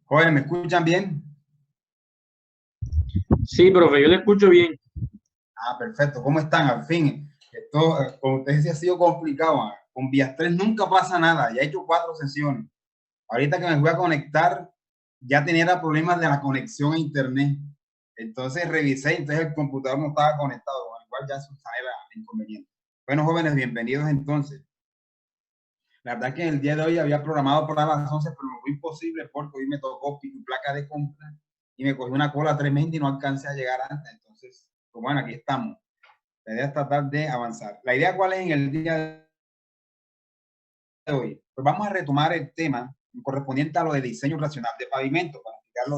Joder, ¿me escuchan bien? Sí, profe, yo le escucho bien. Ah, perfecto. ¿Cómo están? Al fin, esto, como ustedes decía, ha sido complicado. Con Vías 3 nunca pasa nada. Ya he hecho 4 sesiones. Ahorita que me voy a conectar, ya tenía problemas de la conexión a internet. Entonces revisé, entonces el computador no estaba conectado. Bueno, igual ya eso era inconveniente. Bueno, jóvenes, bienvenidos entonces. La verdad que el día de hoy había programado para las 11, pero me fue imposible porque hoy me tocó pico y placa de compra y me cogí una cola tremenda y no alcancé a llegar antes. Entonces, pues bueno, aquí estamos. La idea es tratar de avanzar. ¿La idea cuál es en el día de hoy? Pues vamos a retomar el tema correspondiente a lo de diseño racional de pavimento para explicarlo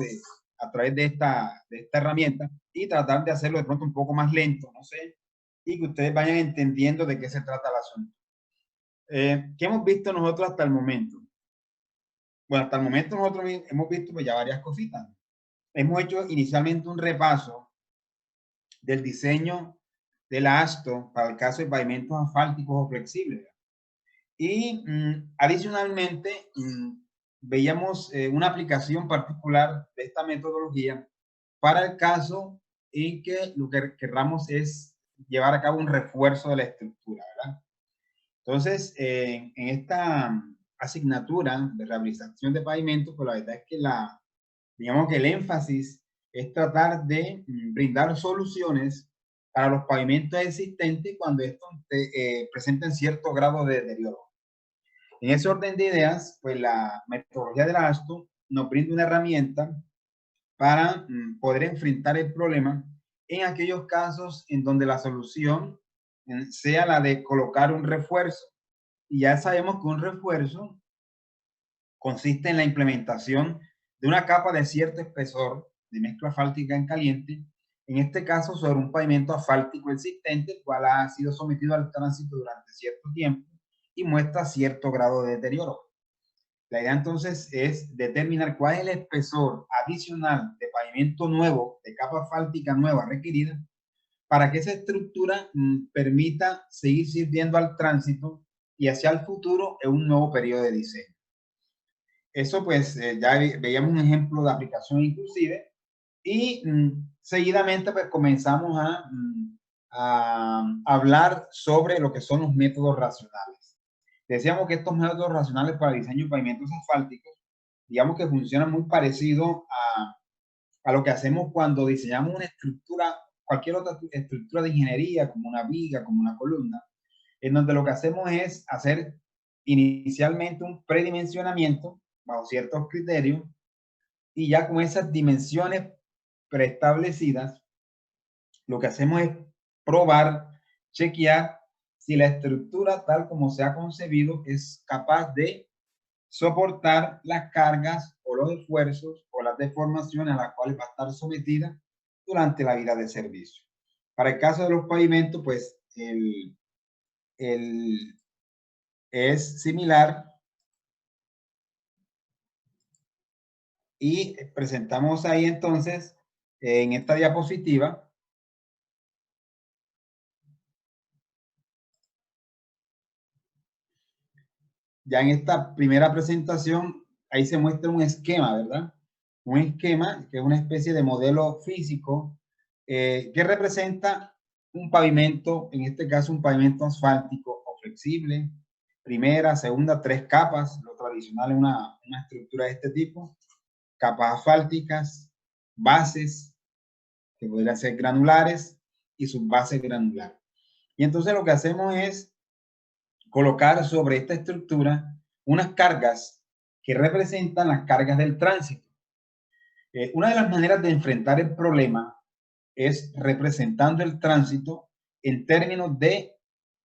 a través de esta herramienta y tratar de hacerlo de pronto un poco más lento, no sé, y que ustedes vayan entendiendo de qué se trata el asunto. ¿Qué hemos visto nosotros hasta el momento? Bueno, hasta el momento nosotros hemos visto pues, ya varias cositas. Hemos hecho inicialmente un repaso del diseño de la ASTO para el caso de pavimentos asfálticos o flexibles. Y adicionalmente veíamos una aplicación particular de esta metodología para el caso en que lo que querramos es llevar a cabo un refuerzo de la estructura, ¿verdad? Entonces, en esta asignatura de rehabilitación de pavimentos, pues la verdad es que digamos que el énfasis es tratar de brindar soluciones para los pavimentos existentes cuando estos presenten cierto grado de deterioro. En ese orden de ideas, pues la metodología de la ASTO nos brinda una herramienta para poder enfrentar el problema en aquellos casos en donde la solución sea la de colocar un refuerzo. Y ya sabemos que un refuerzo consiste en la implementación de una capa de cierto espesor de mezcla asfáltica en caliente, en este caso sobre un pavimento asfáltico existente, el cual ha sido sometido al tránsito durante cierto tiempo y muestra cierto grado de deterioro. La idea entonces es determinar cuál es el espesor adicional de pavimento nuevo, de capa asfáltica nueva requerida, para que esa estructura permita seguir sirviendo al tránsito y hacia el futuro en un nuevo periodo de diseño. Eso pues ya veíamos un ejemplo de aplicación inclusive y seguidamente pues comenzamos a hablar sobre lo que son los métodos racionales. Decíamos que estos métodos racionales para el diseño de pavimentos asfálticos, digamos que funcionan muy parecido a lo que hacemos cuando diseñamos una estructura, cualquier otra estructura de ingeniería, como una viga, como una columna, en donde lo que hacemos es hacer inicialmente un predimensionamiento bajo ciertos criterios y ya con esas dimensiones preestablecidas, lo que hacemos es probar, chequear si la estructura tal como se ha concebido es capaz de soportar las cargas o los esfuerzos o las deformaciones a las cuales va a estar sometida durante la vida de servicio. Para el caso de los pavimentos, pues es similar y presentamos ahí entonces en esta diapositiva ya en esta primera presentación, ahí se muestra un esquema, ¿verdad? Un esquema que es una especie de modelo físico que representa un pavimento, en este caso un pavimento asfáltico o flexible, primera, segunda, 3 capas, lo tradicional es una estructura de este tipo, capas asfálticas, bases, que podrían ser granulares, y subbases granulares. Y entonces lo que hacemos es colocar sobre esta estructura unas cargas que representan las cargas del tránsito. Una de las maneras de enfrentar el problema es representando el tránsito en términos de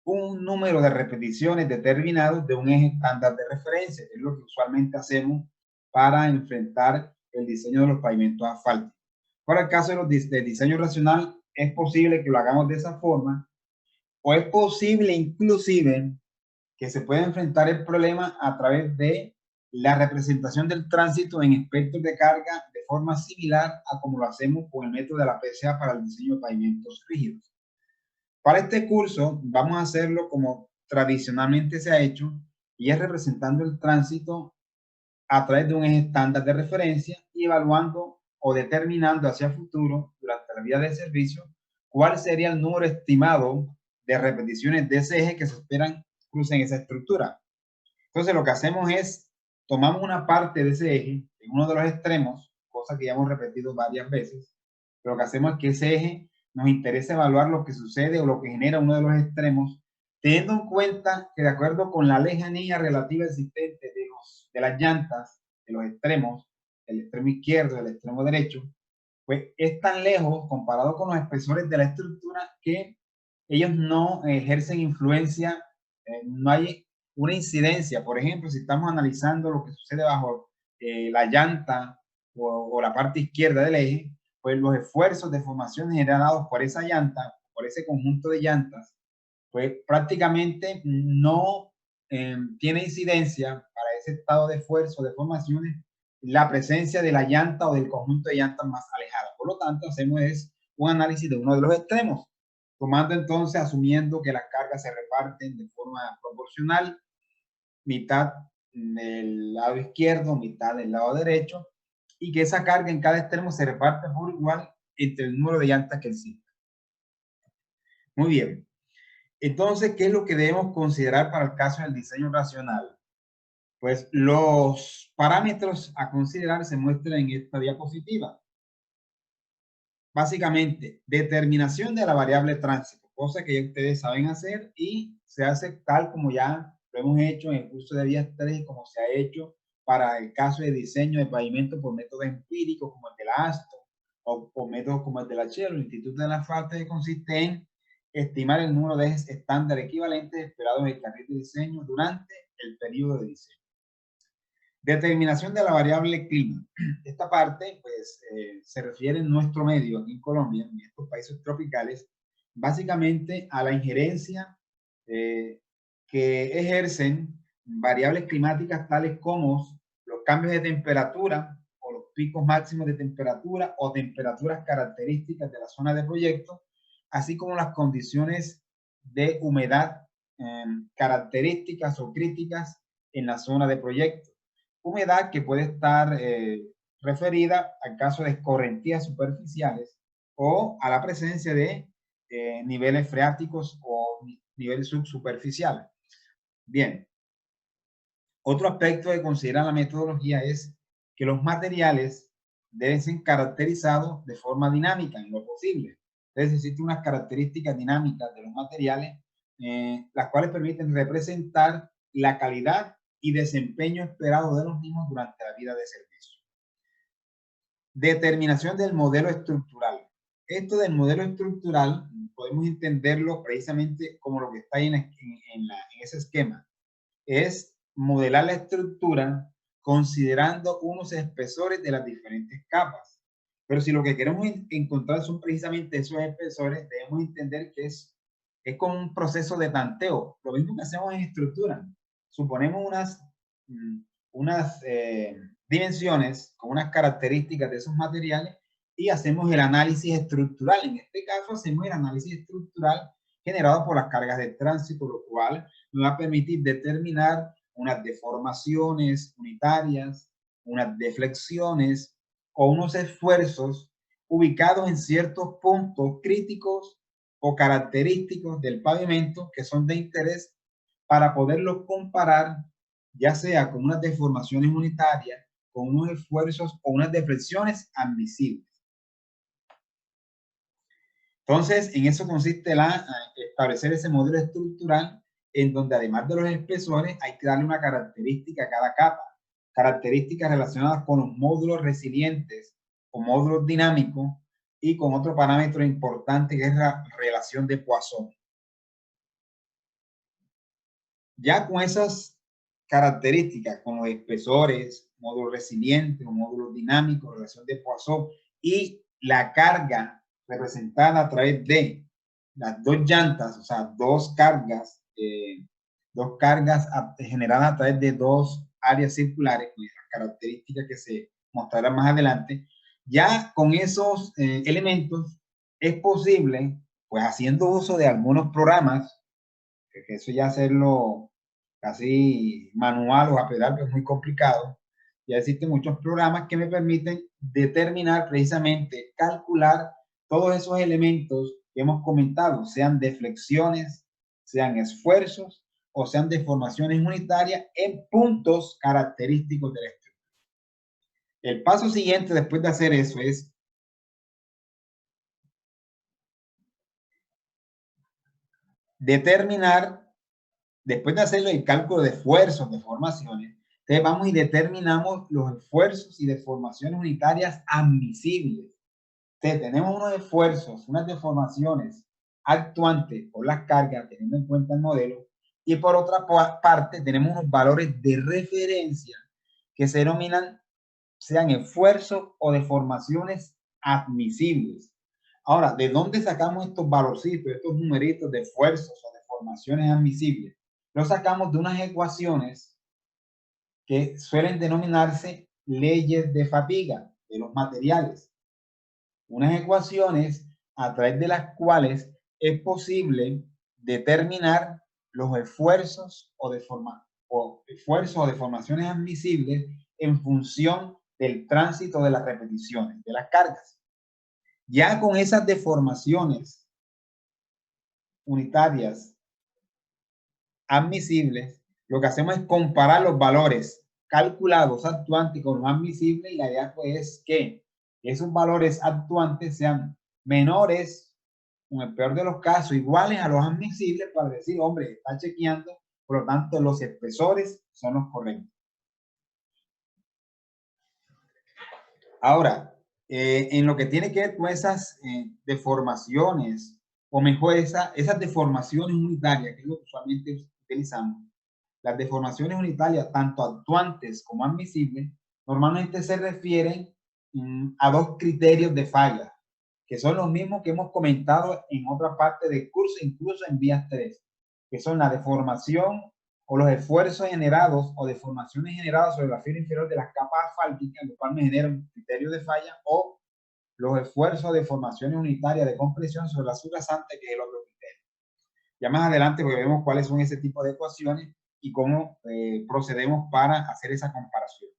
un número de repeticiones determinados de un eje estándar de referencia, que es lo que usualmente hacemos para enfrentar el diseño de los pavimentos asfálticos. Para el caso del diseño racional, es posible que lo hagamos de esa forma, o es posible inclusive que se puede enfrentar el problema a través de la representación del tránsito en espectros de carga de forma similar a como lo hacemos con el método de la PCA para el diseño de pavimentos rígidos. Para este curso vamos a hacerlo como tradicionalmente se ha hecho, y es representando el tránsito a través de un eje estándar de referencia y evaluando o determinando hacia el futuro, durante la vida del servicio, cuál sería el número estimado de repeticiones de ese eje que se esperan crucen esa estructura. Entonces, lo que hacemos es, tomamos una parte de ese eje, en uno de los extremos, cosa que ya hemos repetido varias veces, pero lo que hacemos es que ese eje nos interesa evaluar lo que sucede o lo que genera uno de los extremos, teniendo en cuenta que de acuerdo con la lejanía relativa existente de las llantas, de los extremos, el extremo izquierdo y el extremo derecho, pues es tan lejos comparado con los espesores de la estructura que ellos no ejercen influencia, no hay una incidencia. Por ejemplo, si estamos analizando lo que sucede bajo la llanta o la parte izquierda del eje, pues los esfuerzos de formación generados por esa llanta, por ese conjunto de llantas, pues prácticamente no tiene incidencia para ese estado de esfuerzo de formaciones la presencia de la llanta o del conjunto de llantas más alejada. Por lo tanto, hacemos es un análisis de uno de los extremos, tomando entonces, asumiendo que las cargas se reparten de forma proporcional, mitad del lado izquierdo, mitad del lado derecho, y que esa carga en cada extremo se reparte por igual entre el número de llantas que existe. Muy bien. Entonces, ¿qué es lo que debemos considerar para el caso del diseño racional? Pues los parámetros a considerar se muestran en esta diapositiva. Básicamente, determinación de la variable tránsito, cosa que ya ustedes saben hacer y se hace tal como ya lo hemos hecho en el curso de vías 3 y como se ha hecho para el caso de diseño de pavimento por métodos empíricos como el de la ASTO o métodos como el de la CHEL, el Instituto de la Falta, que consiste en estimar el número de ejes estándar equivalentes esperados en el carril de diseño durante el periodo de diseño. Determinación de la variable clima. Esta parte, pues, se refiere en nuestro medio, aquí en Colombia, en estos países tropicales, básicamente a la injerencia que ejercen variables climáticas tales como los cambios de temperatura o los picos máximos de temperatura o temperaturas características de la zona de proyecto, así como las condiciones de humedad características o críticas en la zona de proyecto. Humedad que puede estar referida al caso de escorrentías superficiales o a la presencia de niveles freáticos o niveles subsuperficiales. Bien, otro aspecto de considerar la metodología es que los materiales deben ser caracterizados de forma dinámica en lo posible. Entonces existen unas características dinámicas de los materiales, las cuales permiten representar la calidad y desempeño esperado de los mismos durante la vida de servicio. Determinación del modelo estructural. Esto del modelo estructural podemos entenderlo precisamente como lo que está ahí en ese esquema. Es modelar la estructura considerando unos espesores de las diferentes capas. Pero si lo que queremos encontrar son precisamente esos espesores, debemos entender que es como un proceso de tanteo. Lo mismo que hacemos en estructura. Suponemos unas dimensiones con unas características de esos materiales y hacemos el análisis estructural. En este caso hacemos el análisis estructural generado por las cargas de tránsito, lo cual nos va a permitir determinar unas deformaciones unitarias, unas deflexiones o unos esfuerzos ubicados en ciertos puntos críticos o característicos del pavimento que son de interés para poderlos comparar, ya sea con unas deformaciones unitarias, con unos esfuerzos o unas deflexiones admisibles. Entonces, en eso consiste establecer ese modelo estructural en donde además de los espesores hay que darle una característica a cada capa, características relacionadas con los módulos resilientes o módulos dinámicos y con otro parámetro importante que es la relación de Poisson. Ya con esas características, con los espesores, módulos resilientes o módulos dinámicos, relación de Poisson y la carga representada a través de las dos llantas, o sea, dos cargas generadas a través de dos áreas circulares, con las características que se mostrarán más adelante. Ya con esos elementos es posible, pues haciendo uso de algunos programas, que eso ya hacerlo casi manual o a pedal, que es muy complicado, Ya existen muchos programas que me permiten determinar precisamente, calcular todos esos elementos que hemos comentado, sean deflexiones, sean esfuerzos o sean deformaciones unitarias en puntos característicos de la estructura. El paso siguiente después de hacer eso es determinar, después de hacer el cálculo de esfuerzos, deformaciones, entonces vamos y determinamos los esfuerzos y deformaciones unitarias admisibles. Entonces tenemos unos esfuerzos, unas deformaciones actuantes por las cargas, teniendo en cuenta el modelo, y por otra parte tenemos unos valores de referencia que se denominan, sean esfuerzos o deformaciones admisibles. Ahora, ¿de dónde sacamos estos valorcitos, estos numeritos de esfuerzos o deformaciones admisibles? Los sacamos de unas ecuaciones que suelen denominarse leyes de fatiga de los materiales. Unas ecuaciones a través de las cuales es posible determinar los esfuerzos o deformaciones admisibles en función del tránsito de las repeticiones, de las cargas. Ya con esas deformaciones unitarias admisibles, lo que hacemos es comparar los valores calculados actuantes con los admisibles, y la idea pues es que esos valores actuantes sean menores, en el peor de los casos, iguales a los admisibles, para decir, hombre, está chequeando, por lo tanto los espesores son los correctos. Ahora, en lo que tiene que ver con esas deformaciones, o mejor esas deformaciones unitarias, que es lo que usualmente utilizamos, las deformaciones unitarias, tanto actuantes como admisibles, normalmente se refieren a dos criterios de falla, que son los mismos que hemos comentado en otra parte del curso, incluso en vías 3, que son la deformación o los esfuerzos generados o deformaciones generadas sobre la fibra inferior de las capas asfálticas, lo cual me genera un criterio de falla, o los esfuerzos o deformaciones unitarias de compresión sobre la subrasante, que es el otro criterio. Ya más adelante pues, vemos cuáles son ese tipo de ecuaciones y cómo procedemos para hacer esa comparación,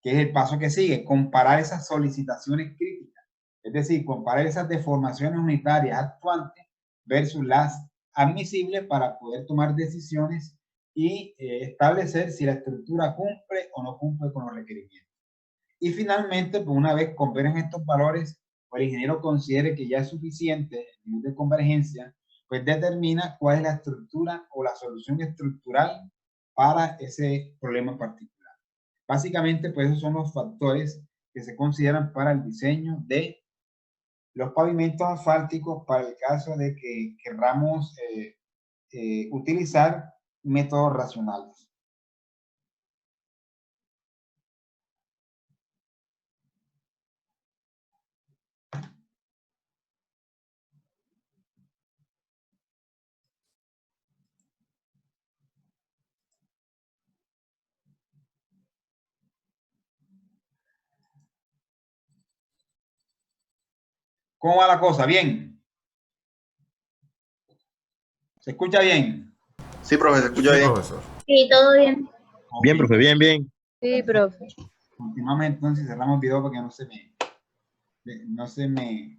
que es el paso que sigue, comparar esas solicitaciones críticas, es decir, comparar esas deformaciones unitarias actuantes versus las admisibles para poder tomar decisiones y establecer si la estructura cumple o no cumple con los requerimientos. Y finalmente, pues una vez convergen estos valores, o el ingeniero considere que ya es suficiente el nivel de convergencia, pues determina cuál es la estructura o la solución estructural para ese problema en particular. Básicamente, pues esos son los factores que se consideran para el diseño de los pavimentos asfálticos para el caso de que querramos utilizar métodos racionales. ¿Cómo va la cosa? ¿Bien? ¿Se escucha bien? Sí, profe, se escucha bien. Profesor. Sí, todo bien. Okay. Bien, profe, bien, bien. Sí, profe. Continuamos entonces, cerramos el video para que no se me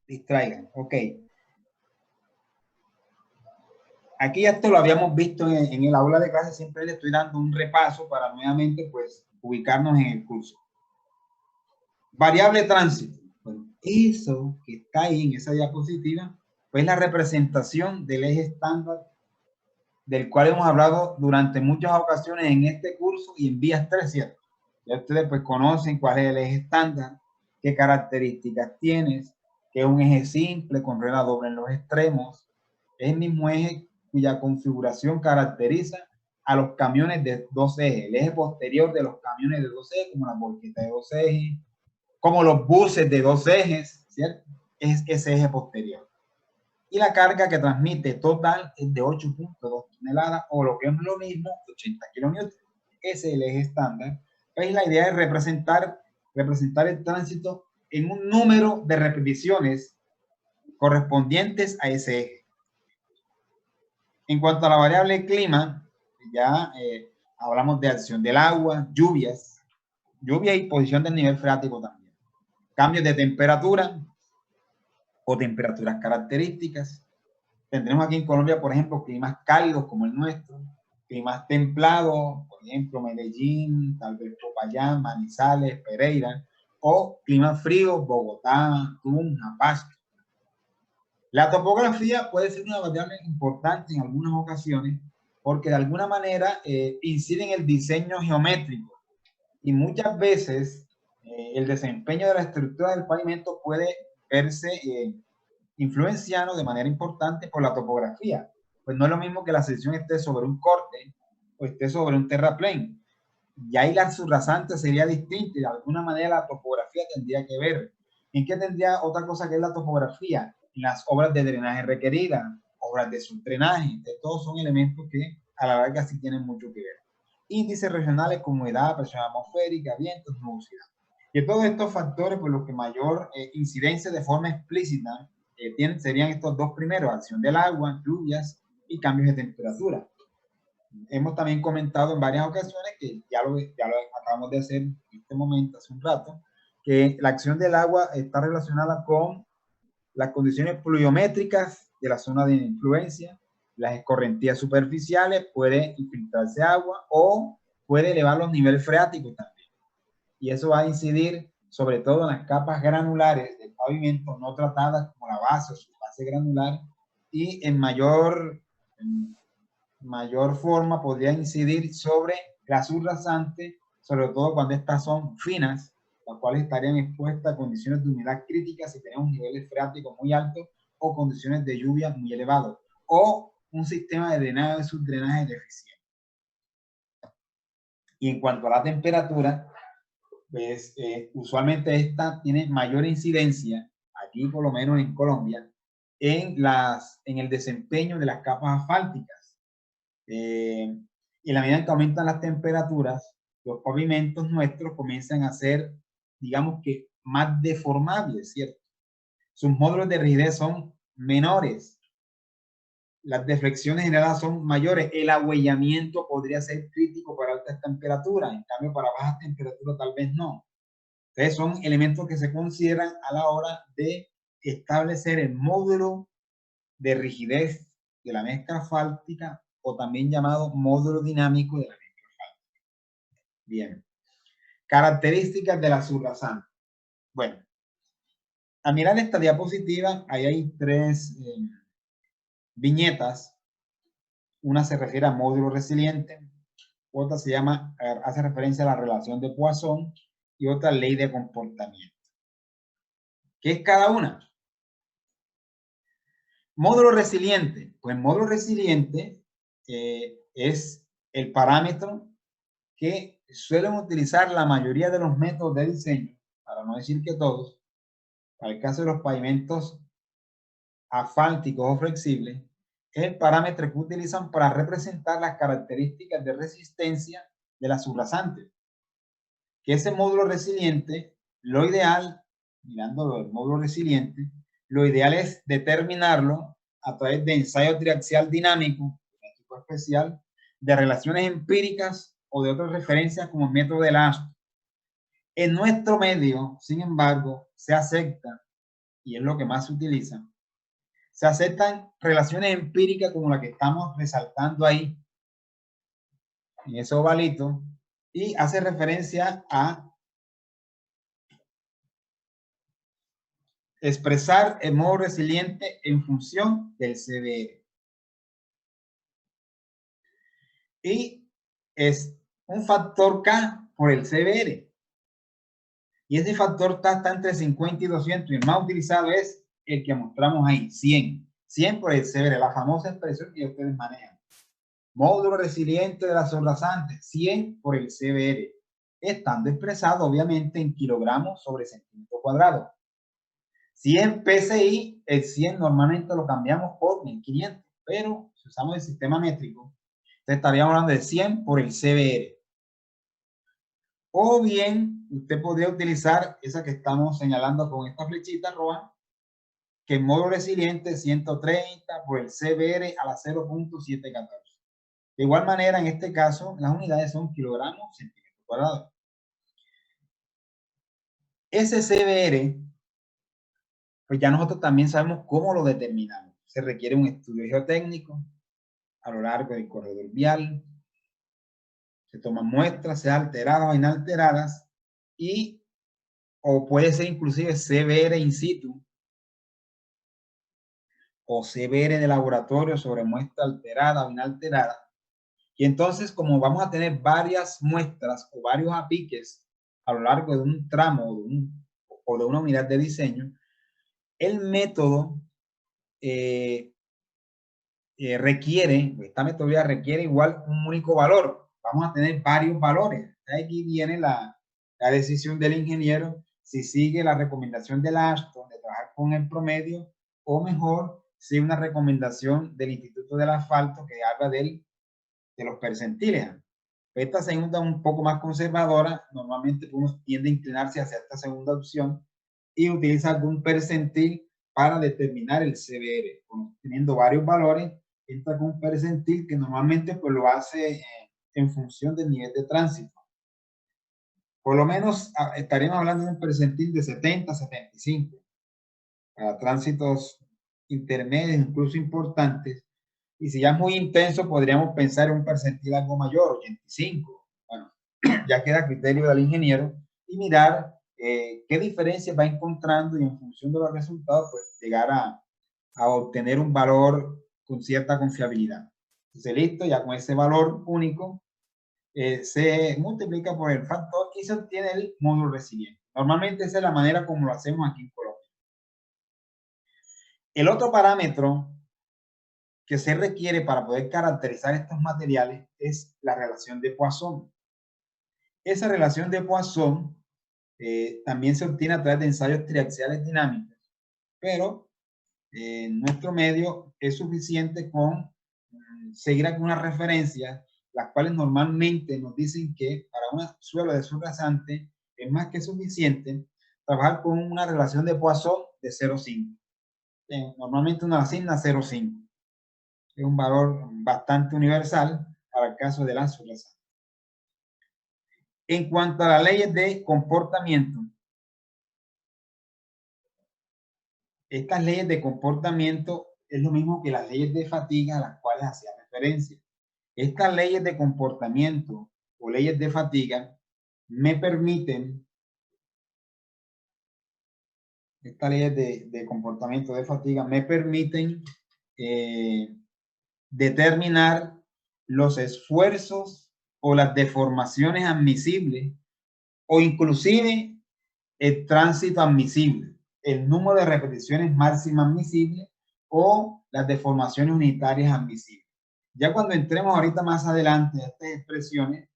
distraigan. Ok. Aquí ya esto lo habíamos visto en el aula de clase, siempre le estoy dando un repaso para nuevamente pues ubicarnos en el curso. Variable tránsito. Bueno, eso que está ahí en esa diapositiva, pues la representación del eje estándar del cual hemos hablado durante muchas ocasiones en este curso y en vías 3, ¿cierto? Ya ustedes pues conocen cuál es el eje estándar, qué características tiene, que es un eje simple con rueda doble en los extremos, es el mismo eje cuya configuración caracteriza a los camiones de dos ejes, el eje posterior de los camiones de dos ejes, como la volqueta de dos ejes, como los buses de dos ejes, ¿cierto? Es ese eje posterior. Y la carga que transmite total es de 8.2 toneladas, o lo que es lo mismo, 80 kilonewtons. Ese es el eje estándar. Pues la idea es representar el tránsito en un número de repeticiones correspondientes a ese eje. En cuanto a la variable clima, ya hablamos de acción del agua, lluvias y posición del nivel freático también. Cambios de temperatura o temperaturas características. Tendremos aquí en Colombia, por ejemplo, climas cálidos como el nuestro, climas templados, por ejemplo, Medellín, tal vez Popayán, Manizales, Pereira, o climas fríos, Bogotá, Tunja, Pasto. La topografía puede ser una variable importante en algunas ocasiones porque de alguna manera incide en el diseño geométrico y muchas veces el desempeño de la estructura del pavimento puede verse influenciado de manera importante por la topografía. Pues no es lo mismo que la sección esté sobre un corte o esté sobre un terraplén. Y ahí la subrasante sería distinta y de alguna manera la topografía tendría que ver. ¿En qué tendría otra cosa que es la topografía? En las obras de drenaje requeridas, obras de subdrenaje. Todos son elementos que a la larga sí tienen mucho que ver. Índices regionales como humedad, presión atmosférica, vientos, nubosidad. Y de todos estos factores, por los que mayor incidencia de forma explícita serían estos dos primeros, acción del agua, lluvias y cambios de temperatura. Hemos también comentado en varias ocasiones, que ya lo acabamos de hacer en este momento, hace un rato, que la acción del agua está relacionada con las condiciones pluviométricas de la zona de influencia, las escorrentías superficiales, puede infiltrarse agua o puede elevar los niveles freáticos también. Y eso va a incidir sobre todo en las capas granulares del pavimento no tratadas como la base o su base granular y en mayor forma podría incidir sobre la subrasante, sobre todo cuando estas son finas, las cuales estarían expuestas a condiciones de humedad críticas si tenemos niveles freáticos muy altos o condiciones de lluvia muy elevados, o un sistema de drenaje y subdrenaje deficiente. Y en cuanto a la temperatura, pues usualmente esta tiene mayor incidencia, aquí por lo menos en Colombia, en el desempeño de las capas asfálticas. Y en la medida en que aumentan las temperaturas, los pavimentos nuestros comienzan a ser, digamos que, más deformables, ¿cierto? Sus módulos de rigidez son menores, las deflexiones generadas son mayores, el ahuellamiento podría ser crítico para altas temperaturas, en cambio para bajas temperaturas tal vez no. Entonces son elementos que se consideran a la hora de establecer el módulo de rigidez de la mezcla asfáltica o también llamado módulo dinámico de la mezcla asfáltica. Bien. Características de la subrasante. Bueno, al mirar esta diapositiva, ahí hay tres viñetas. Una se refiere a módulo resiliente, otra se llama, hace referencia a la relación de Poisson y otra ley de comportamiento. ¿Qué es cada una? Módulo resiliente. Pues módulo resiliente es el parámetro que suelen utilizar la mayoría de los métodos de diseño, para no decir que todos, para el caso de los pavimentos asfálticos o flexibles, es el parámetro que utilizan para representar las características de resistencia de la subrasante. Que ese módulo resiliente, lo ideal, mirándolo del módulo resiliente, lo ideal es determinarlo a través de ensayo triaxial dinámico, un tipo especial, de relaciones empíricas o de otras referencias como el método de Lazo. En nuestro medio, sin embargo, se acepta, y es lo que más se utiliza, se aceptan relaciones empíricas como la que estamos resaltando ahí, en ese ovalito, y hace referencia a expresar el modo resiliente en función del CBR. Y es un factor K por el CBR. Y ese factor K está entre 50 y 200. Y el más utilizado es el que mostramos ahí, 100. 100 por el CBR, la famosa expresión que ustedes manejan. Módulo resiliente de la subrasante, 100 por el CBR. Estando expresado, obviamente, en kilogramos sobre centímetro cuadrado. 100 PSI, el 100 normalmente lo cambiamos por 1500, pero si usamos el sistema métrico, estaríamos hablando de 100 por el CBR. O bien, usted podría utilizar esa que estamos señalando con esta flechita roja, que el módulo resiliente 130 por el CBR a la 0.714. De igual manera, en este caso, las unidades son kilogramos, centímetros cuadrados. Ese CBR, pues ya nosotros también sabemos cómo lo determinamos. Se requiere un estudio geotécnico a lo largo del corredor vial. Se toman muestras, sea alteradas o inalteradas, o puede ser inclusive CBR in situ o CBR de laboratorio sobre muestra alterada o inalterada. Y entonces, como vamos a tener varias muestras o varios apiques a lo largo de un tramo o de una unidad de diseño, el método esta metodología requiere igual un único valor. Vamos a tener varios valores. Aquí viene la decisión del ingeniero si sigue la recomendación del Ashton de trabajar con el promedio o mejor, si una recomendación del Instituto del Asfalto que habla de los percentiles. Esta segunda un poco más conservadora, normalmente uno tiende a inclinarse hacia esta segunda opción y utiliza algún percentil para determinar el CBR. Teniendo varios valores, entra con un percentil que normalmente pues lo hace en función del nivel de tránsito. Por lo menos estaríamos hablando de un percentil de 70, 75 para tránsitos intermedios, incluso importantes. Y si ya es muy intenso, podríamos pensar en un percentil algo mayor, 85. Bueno, ya queda a criterio del ingeniero y mirar qué diferencias va encontrando y en función de los resultados, pues llegar a obtener un valor con cierta confiabilidad. Entonces, listo, ya con ese valor único se multiplica por el factor y se obtiene el módulo resiliente. Normalmente esa es la manera como lo hacemos aquí en Colombia. El otro parámetro que se requiere para poder caracterizar estos materiales es la relación de Poisson. Esa relación de Poisson también se obtiene a través de ensayos triaxiales dinámicos, pero en nuestro medio es suficiente con seguir algunas referencias, las cuales normalmente nos dicen que para un suelo de subrasante es más que suficiente trabajar con una relación de Poisson de 0,5. Normalmente uno asigna 0,5. Es un valor bastante universal para el caso de la subrasante. En cuanto a las leyes de comportamiento, estas leyes de comportamiento es lo mismo que las leyes de fatiga a las cuales hacía referencia. Estas leyes de comportamiento o leyes de fatiga me permiten, estas leyes de comportamiento de fatiga me permiten determinar los esfuerzos o las deformaciones admisibles o inclusive el tránsito admisible, el número de repeticiones máximas admisibles o las deformaciones unitarias admisibles. Ya cuando entremos ahorita más adelante a estas expresiones,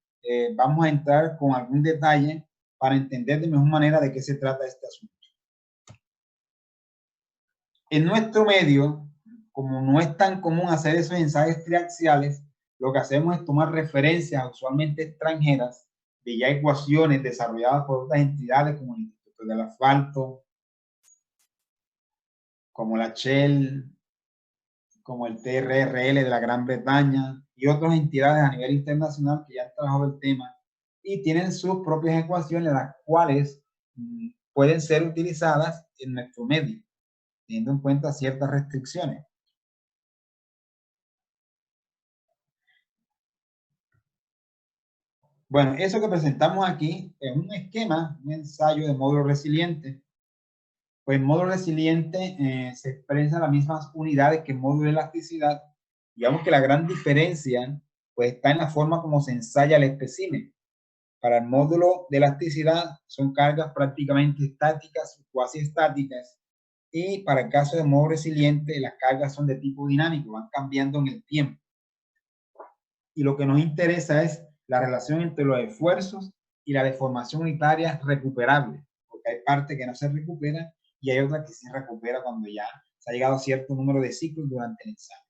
vamos a entrar con algún detalle para entender de mejor manera de qué se trata este asunto. En nuestro medio, como no es tan común hacer esos ensayos triaxiales, lo que hacemos es tomar referencias usualmente extranjeras de ya ecuaciones desarrolladas por otras entidades como el Instituto del Asfalto, como la Shell, como el TRRL de la Gran Bretaña y otras entidades a nivel internacional que ya han trabajado el tema y tienen sus propias ecuaciones, las cuales pueden ser utilizadas en nuestro medio, teniendo en cuenta ciertas restricciones. Bueno, eso que presentamos aquí es un esquema, un ensayo de módulo resiliente. Pues el módulo resiliente se expresa las mismas unidades que el módulo de elasticidad. Digamos que la gran diferencia pues está en la forma como se ensaya el espécimen. Para el módulo de elasticidad son cargas prácticamente estáticas o cuasi estáticas, y para el caso de módulo resiliente las cargas son de tipo dinámico, van cambiando en el tiempo. Y lo que nos interesa es la relación entre los esfuerzos y la deformación unitaria recuperable, porque hay parte que no se recupera y hay otra que se recupera cuando ya se ha llegado a cierto número de ciclos durante el ensayo.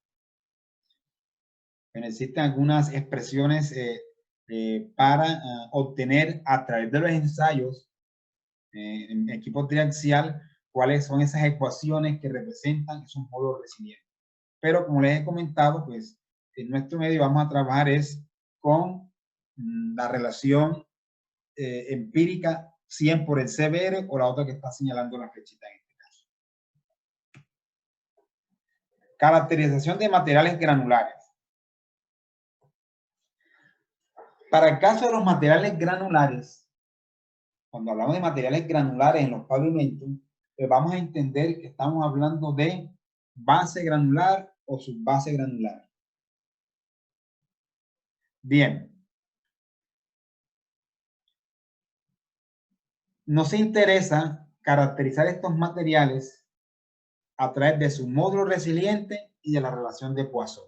Pero existen algunas expresiones para obtener a través de los ensayos en equipo triaxial cuáles son esas ecuaciones que representan esos módulos resilientes. Pero como les he comentado, pues en nuestro medio vamos a trabajar es con la relación empírica 100 por el CBR o la otra que está señalando la flechita en este caso. Caracterización de materiales granulares. Para el caso de los materiales granulares, cuando hablamos de materiales granulares en los pavimentos, pues vamos a entender que estamos hablando de base granular o subbase granular. Bien. Nos interesa caracterizar estos materiales a través de su módulo resiliente y de la relación de Poisson.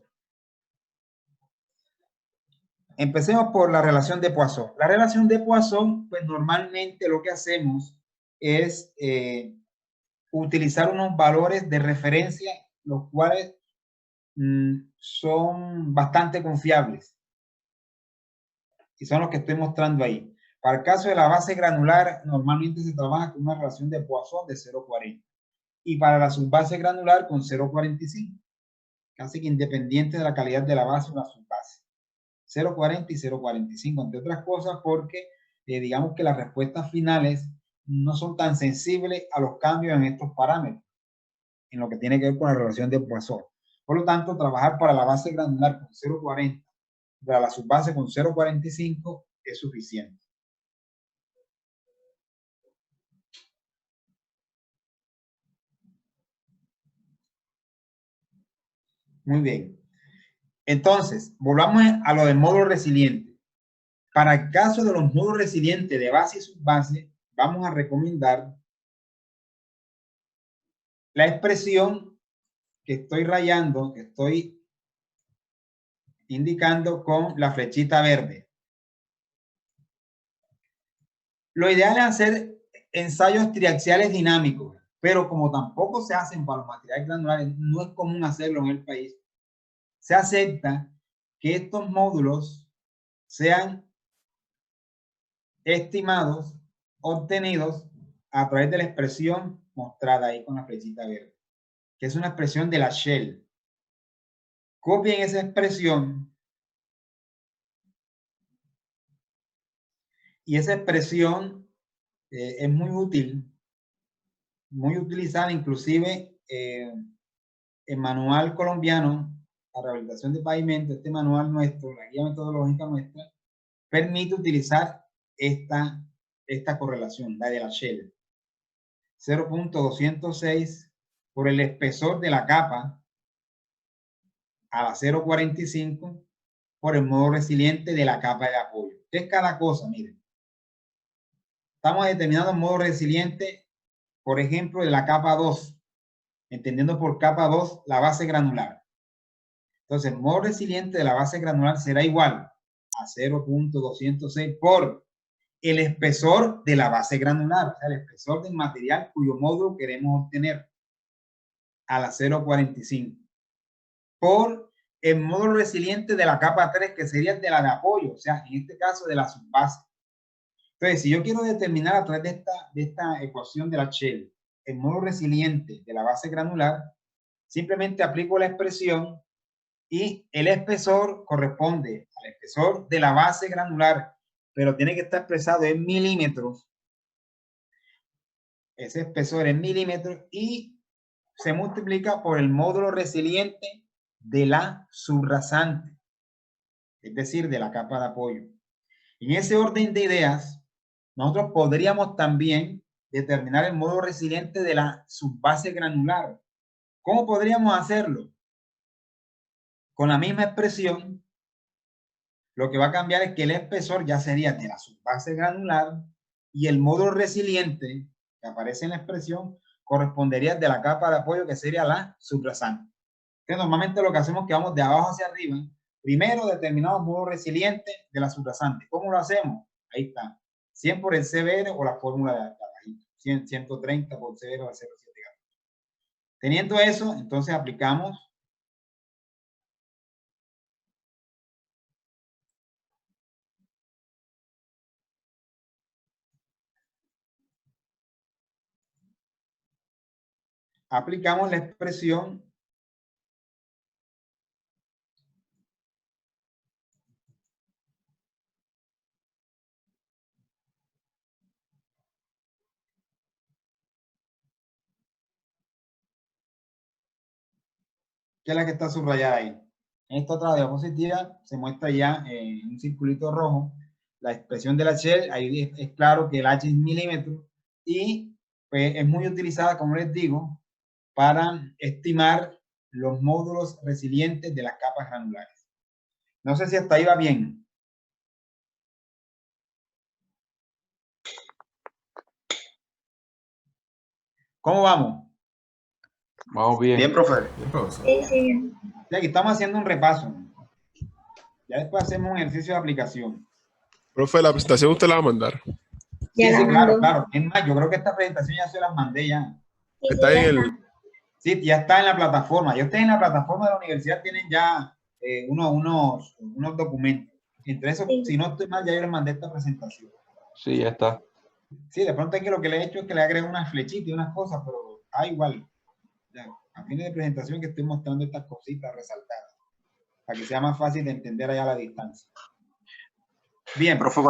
Empecemos por la relación de Poisson. La relación de Poisson, pues normalmente lo que hacemos es utilizar unos valores de referencia, los cuales son bastante confiables. Y son los que estoy mostrando ahí. Para el caso de la base granular, normalmente se trabaja con una relación de Poisson de 0,40. Y para la subbase granular con 0,45. Casi que independiente de la calidad de la base o la subbase. 0,40 y 0,45, entre otras cosas porque digamos que las respuestas finales no son tan sensibles a los cambios en estos parámetros, en lo que tiene que ver con la relación de Poisson. Por lo tanto, trabajar para la base granular con 0,40, para la subbase con 0,45 es suficiente. Muy bien. Entonces, volvamos a lo del módulo resiliente. Para el caso de los módulos resilientes de base y subbase, vamos a recomendar la expresión que estoy rayando, que estoy indicando con la flechita verde. Lo ideal es hacer ensayos triaxiales dinámicos, pero como tampoco se hacen para los materiales granulares, no es común hacerlo en el país. Se acepta que estos módulos sean estimados, obtenidos a través de la expresión mostrada ahí con la flechita verde, que es una expresión de la Shell. Copien esa expresión y esa expresión es muy útil, muy utilizada, inclusive el manual colombiano para rehabilitación de pavimento, este manual nuestro, la guía metodológica nuestra, permite utilizar esta correlación, la de la Shell. 0.206 por el espesor de la capa a la 0.45 por el modo resiliente de la capa de apoyo. ¿Qué es cada cosa? Miren. Estamos determinando el modo resiliente, por ejemplo, de la capa 2, entendiendo por capa 2 la base granular. Entonces, el modo resiliente de la base granular será igual a 0.206 por el espesor de la base granular, o sea, el espesor del material cuyo módulo queremos obtener a la 0.45 por el módulo resiliente de la capa 3, que sería el de la de apoyo, o sea, en este caso de la subbase. Entonces, si yo quiero determinar a través de esta ecuación de la Shell el módulo resiliente de la base granular, simplemente aplico la expresión y el espesor corresponde al espesor de la base granular, pero tiene que estar expresado en milímetros. Ese espesor en milímetros y se multiplica por el módulo resiliente de la subrasante, es decir, de la capa de apoyo. En ese orden de ideas, nosotros podríamos también determinar el módulo resiliente de la subbase granular. ¿Cómo podríamos hacerlo? Con la misma expresión, lo que va a cambiar es que el espesor ya sería de la subbase granular y el módulo resiliente que aparece en la expresión correspondería de la capa de apoyo, que sería la subrasante. Entonces, normalmente lo que hacemos es que vamos de abajo hacia arriba. Primero determinamos módulo resiliente de la subrasante. ¿Cómo lo hacemos? Ahí está. 100 por el CBR o la fórmula de acá. 130 por CBR va a ser 0,7. Teniendo eso, entonces aplicamos la expresión que es la que está subrayada ahí. En esta otra diapositiva se muestra ya en un circulito rojo la expresión de la Shell. Ahí es claro que el H es milímetros y pues, es muy utilizada, como les digo, para estimar los módulos resilientes de las capas granulares. No sé si hasta ahí va bien. ¿Cómo vamos? Vamos bien. Bien, profe. Bien, profesor. Sí, sí, bien. Ya aquí estamos haciendo un repaso. Ya después hacemos un ejercicio de aplicación. Profe, la presentación usted la va a mandar. Ya Sí, la sí, claro, mandó. claro. Es más, yo creo que esta presentación ya se las mandé ya. Sí, Está sí, en ya el... está. Sí, ya está en la plataforma. Ya ustedes en la plataforma de la universidad tienen ya unos documentos. Entre esos, Sí. si no estoy mal, ya yo les mandé esta presentación. Sí, ya está. Sí, de pronto aquí lo que le he hecho es que le agrego unas flechitas y unas cosas, pero igual. Ya, a fines de presentación que estoy mostrando estas cositas resaltadas, para que sea más fácil de entender allá a la distancia. Bien, Profe,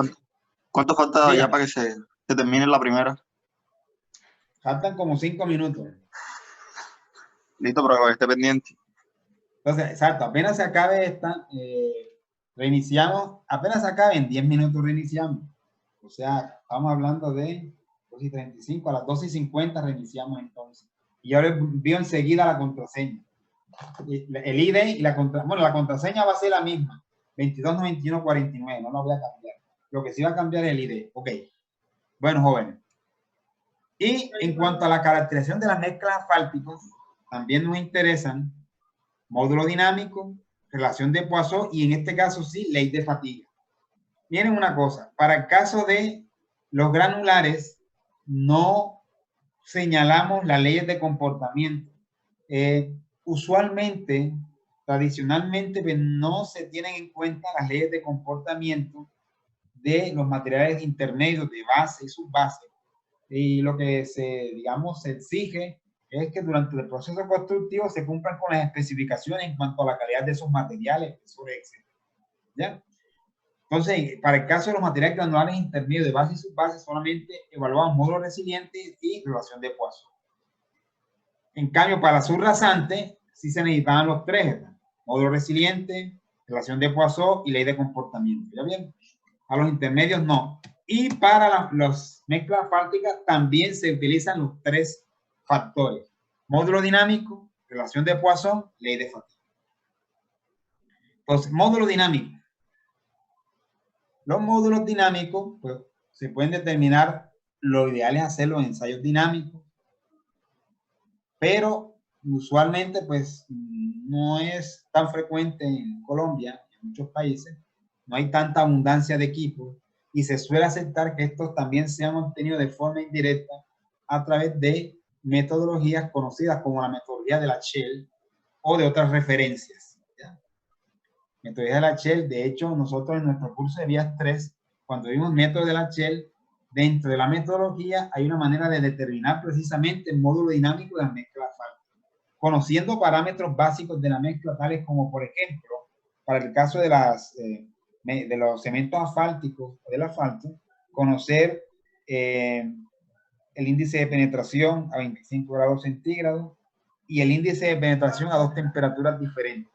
¿cuánto falta Diga. ya para que se termine la primera? faltan como 5 minutos. Listo, para que esté pendiente. Entonces, exacto, apenas se acabe esta, reiniciamos, apenas se acabe en 10 minutos reiniciamos. O sea, estamos hablando de 2:35, a las 2:50 reiniciamos entonces. Y ahora envío enseguida la contraseña. El ID y la contraseña, bueno, la contraseña va a ser la misma, 229149, no la voy a cambiar. Lo que sí va a cambiar es el ID. Ok. Bueno, jóvenes. Y en cuanto a la caracterización de las mezclas asfálticas, también nos interesan módulo dinámico, relación de Poisson y en este caso sí, ley de fatiga. Miren una cosa, para el caso de los granulares no señalamos las leyes de comportamiento. Usualmente, tradicionalmente, pues, no se tienen en cuenta las leyes de comportamiento de los materiales intermedios de base y subbase. Y lo que digamos, se exige es que durante el proceso constructivo se cumplan con las especificaciones en cuanto a la calidad de esos materiales, etc. ¿Ya? Entonces, para el caso de los materiales granulares intermedios de base y subbase, solamente evaluamos módulos resilientes y relación de Poisson. En cambio, para subrasante, sí se necesitaban los tres, ¿verdad? Módulo resiliente, relación de Poisson y ley de comportamiento. ¿Ya bien? A los intermedios no. Y para las mezclas asfálticas también se utilizan los tres factores. Módulo dinámico, relación de Poisson, ley de fatiga. Entonces, módulo dinámico. Los módulos dinámicos, pues, se pueden determinar, lo ideal es hacerlo en ensayos dinámicos, pero usualmente, pues, no es tan frecuente en Colombia, en muchos países, no hay tanta abundancia de equipos, y se suele aceptar que estos también sean obtenidos de forma indirecta a través de metodologías conocidas como la metodología de la Shell o de otras referencias. ¿Ya? Metodología de la Shell, de hecho, nosotros en nuestro curso de vías 3, cuando vimos método de la Shell, dentro de la metodología hay una manera de determinar precisamente el módulo dinámico de la mezcla asfáltica, conociendo parámetros básicos de la mezcla, tales como, por ejemplo, para el caso de los cementos asfálticos o del asfalto, conocer el índice de penetración a 25 grados centígrados y el índice de penetración a dos temperaturas diferentes.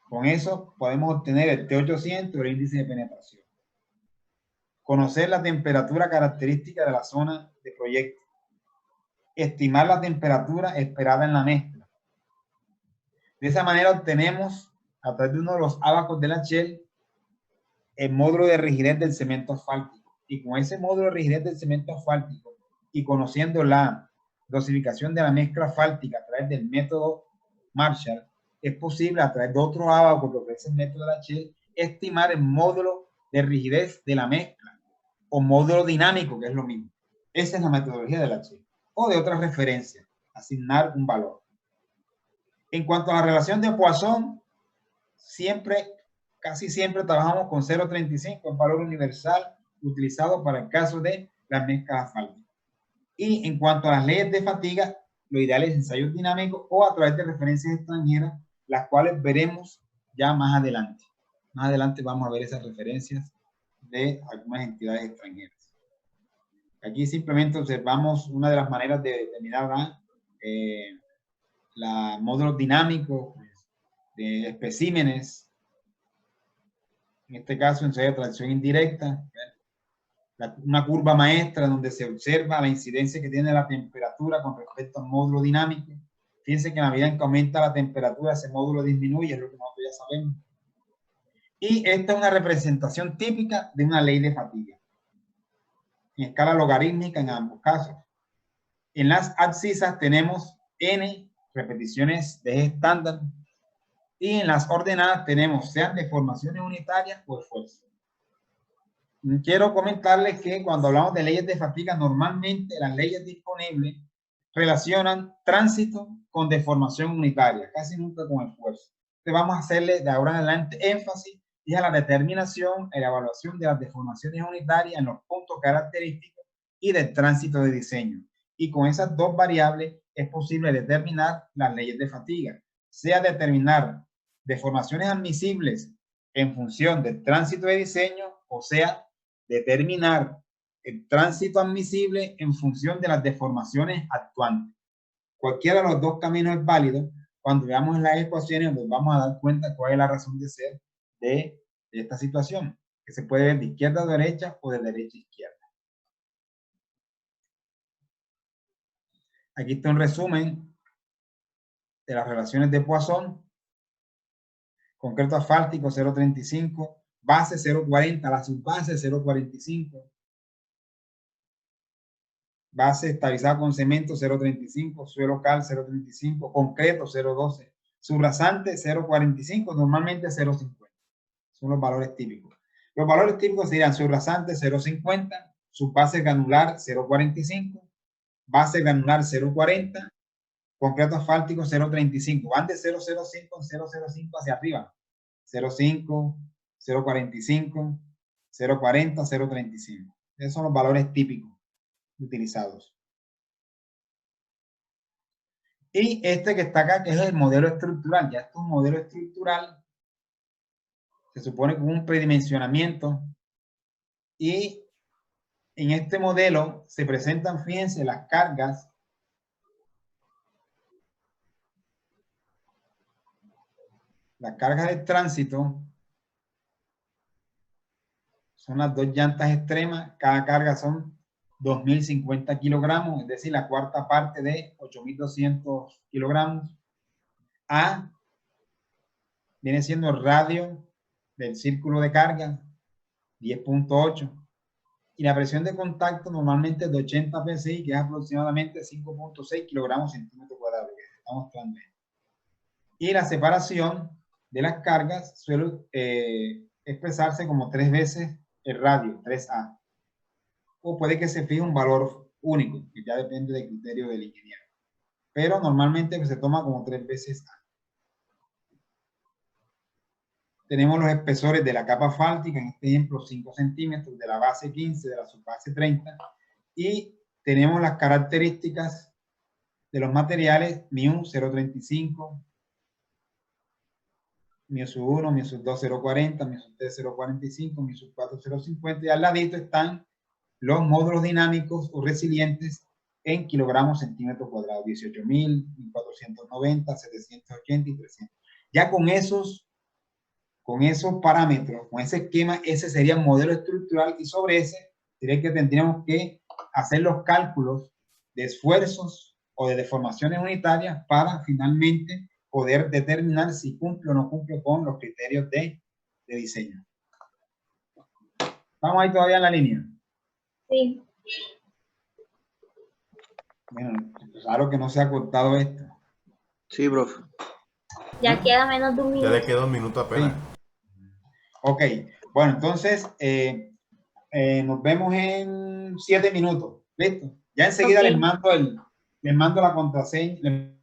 Con eso podemos obtener el T800, el índice de penetración. Conocer la temperatura característica de la zona de proyecto. Estimar la temperatura esperada en la mezcla. De esa manera obtenemos, a través de uno de los ábacos de la Shell, el módulo de rigidez del cemento asfáltico. Y con ese módulo de rigidez del cemento asfáltico y conociendo la dosificación de la mezcla asfáltica a través del método Marshall, es posible a través de otro abaco que ofrece el método de la Shell estimar el módulo de rigidez de la mezcla o módulo dinámico, que es lo mismo. Esa es la metodología de la Shell o de otras referencias, asignar un valor. En cuanto a la relación de Poisson, casi siempre trabajamos con 0.35, el valor universal utilizado para el caso de las mezclas asfálticas. Y en cuanto a las leyes de fatiga, lo ideal es ensayos dinámicos o a través de referencias extranjeras, las cuales veremos ya más adelante. Más adelante vamos a ver esas referencias de algunas entidades extranjeras. Aquí simplemente observamos una de las maneras de determinar módulos dinámicos pues, de especímenes, en este caso ensayo de tracción indirecta, una curva maestra donde se observa la incidencia que tiene la temperatura con respecto al módulo dinámico. Fíjense que en la medida en que aumenta la temperatura, ese módulo disminuye, es lo que nosotros ya sabemos. Y esta es una representación típica de una ley de fatiga, en escala logarítmica en ambos casos. En las abscisas tenemos n repeticiones de eje estándar y en las ordenadas tenemos sean deformaciones unitarias o esfuerzos. Quiero comentarles que cuando hablamos de leyes de fatiga, normalmente las leyes disponibles relacionan tránsito con deformación unitaria, casi nunca con esfuerzo. Entonces vamos a hacerle de ahora en adelante énfasis y a la determinación y la evaluación de las deformaciones unitarias en los puntos característicos y del tránsito de diseño. Y con esas dos variables es posible determinar las leyes de fatiga, sea determinar deformaciones admisibles en función del tránsito de diseño, o sea, determinar el tránsito admisible en función de las deformaciones actuantes. Cualquiera de los dos caminos es válido. Cuando veamos las ecuaciones nos vamos a dar cuenta cuál es la razón de ser de esta situación, que se puede ver de izquierda a derecha o de derecha a izquierda. Aquí está un resumen de las relaciones de Poisson. Concreto asfáltico 0.35, base 0.40, la subbase 0.45, base estabilizada con cemento 0.35, suelo cal 0.35, concreto 0.12, subrasante 0.45, normalmente 0.50. Son los valores típicos. Los valores típicos serían subrasante 0.50, subbase granular 0.45, base granular 0.40, concreto asfáltico 0.35. Van de 0.05 en 0.05 hacia arriba. 0.5, 0.45, 0.40, 0.35. Esos son los valores típicos utilizados. Y este que está acá, que es el modelo estructural. Ya esto es un modelo estructural. Se supone con un predimensionamiento. Y en este modelo se presentan, fíjense, las cargas. Las cargas de tránsito son las dos llantas extremas. Cada carga son 2.050 kilogramos, es decir, la cuarta parte de 8.200 kilogramos. A viene siendo el radio del círculo de carga, 10.8. Y la presión de contacto normalmente es de 80 psi, que es aproximadamente 5.6 kilogramos centímetro cuadrado, que estamos mostrando. Y la separación de las cargas suele expresarse como 3 veces el radio, 3A. O puede que se fije un valor único, que ya depende del criterio del ingeniero. Pero normalmente se toma como 3 veces A. Tenemos los espesores de la capa asfáltica, en este ejemplo 5 centímetros, de la base 15, de la subbase 30. Y tenemos las características de los materiales, μ 0.35, μ sub 1, μ sub 2 0.40, μ sub 3 0.45, μ sub 4 0.50, y al ladito están los módulos dinámicos o resilientes en kilogramos centímetros cuadrados, 18.000, 1.490, 780 y 300. Ya con esos parámetros, con ese esquema, ese sería el modelo estructural, y sobre ese sería que tendríamos que hacer los cálculos de esfuerzos o de deformaciones unitarias para finalmente poder determinar si cumple o no cumple con los criterios de diseño. ¿Estamos ahí todavía en la línea? Sí. Bueno, claro que no se ha cortado esto. Sí, profe. Ya queda menos de un Ya minuto. le queda un minuto apenas. Sí. Ok, bueno, entonces nos vemos en 7 minutos. ¿Listo? Ya enseguida Ok. les mando la contraseña.